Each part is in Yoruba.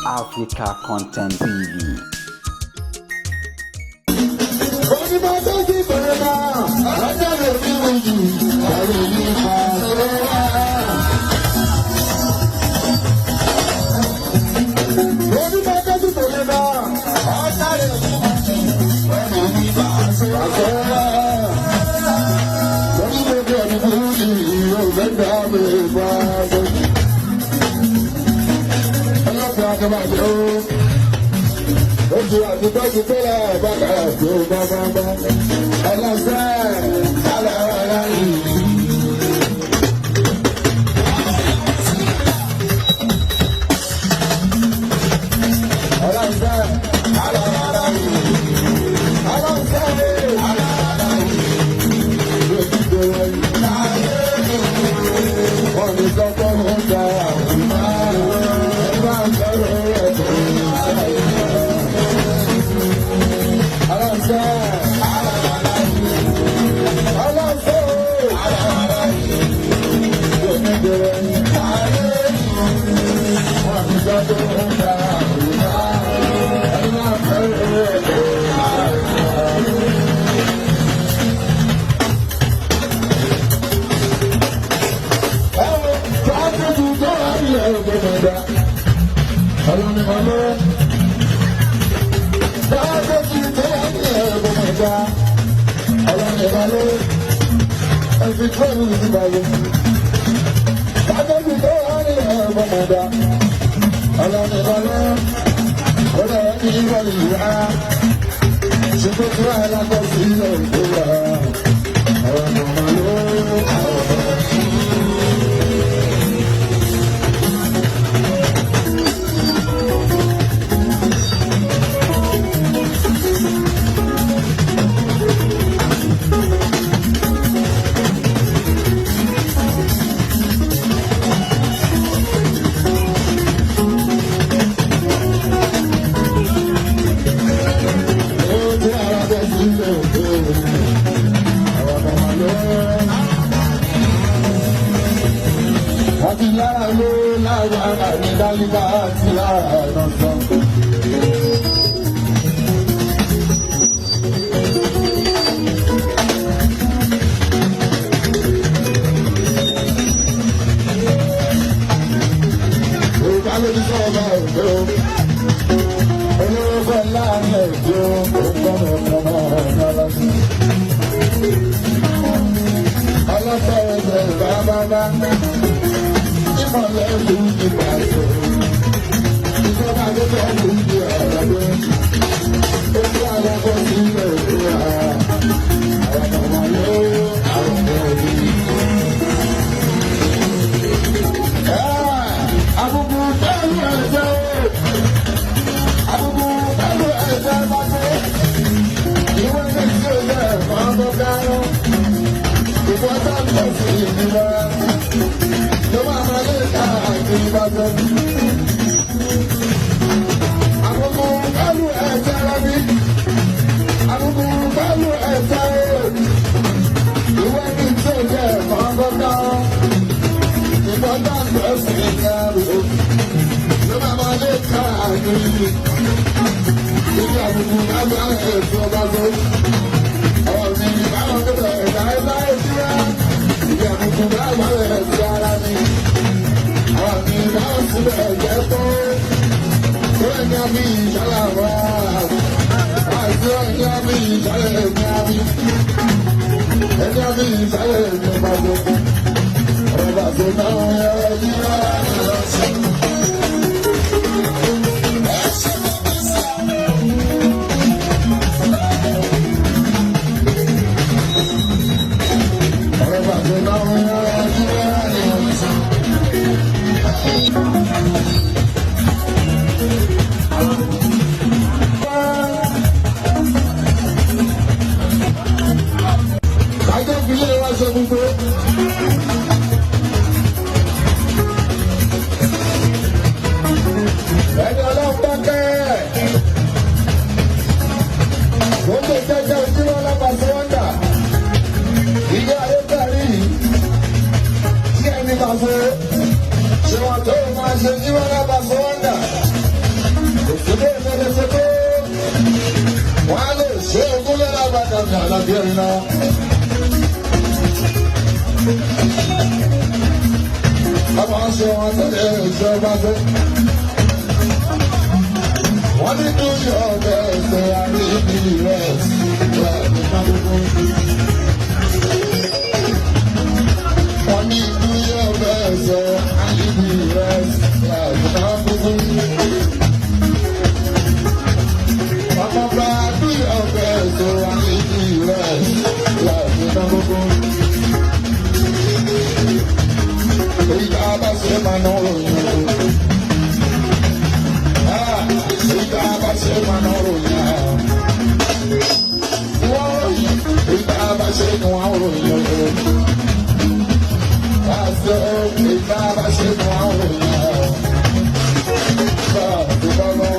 Africa Content TV. Ojú àtúntọ́jú tó lọ bàbá tó bàbá ọlọ́sẹ̀ alára yìí. Ọlọ́sẹ̀ alára yìí. Ọlọ́sẹ̀ alára yìí. Lójú tó wọ́n yìí. Wọ́n ní sọ́kọ́ ló ń ta àwọn máa ń sọ̀rọ̀ rẹ̀ tó ń sọ̀rọ̀. Every time we see by you, I don't know how to have a mother. I don't know what anybody are. She could try like a feeling. I don't know my love. Ṣé wọ́n tó máa ṣe ní wọ́n Nigeria. Àwọn aṣọ wọn tẹ̀lé ìjọba tó. Wọ́n ní kí ọ̀bẹ ẹ̀sẹ̀ àrí ibi rẹ̀ wà ní Magogo. Wọ́n ní kí ọ̀bẹ ẹ̀sẹ̀ àrí ibi rẹ̀ wà ní Magogo. Ọmọ bá kí ọ̀bẹ ẹ̀sẹ̀ àrí ibi rẹ̀ wà ní Magogo. Ìjà bá ṣe máa ná òyìn o. Ìjà bá ṣe máa ná òyìn o. Wọ́n ròyìn. Ìjà bá ṣe nu àwọn òyìn o. Àṣẹ ìjà bá ṣe nu àwọn òyìn o. Bá a ti bá lọ.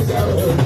Thank you.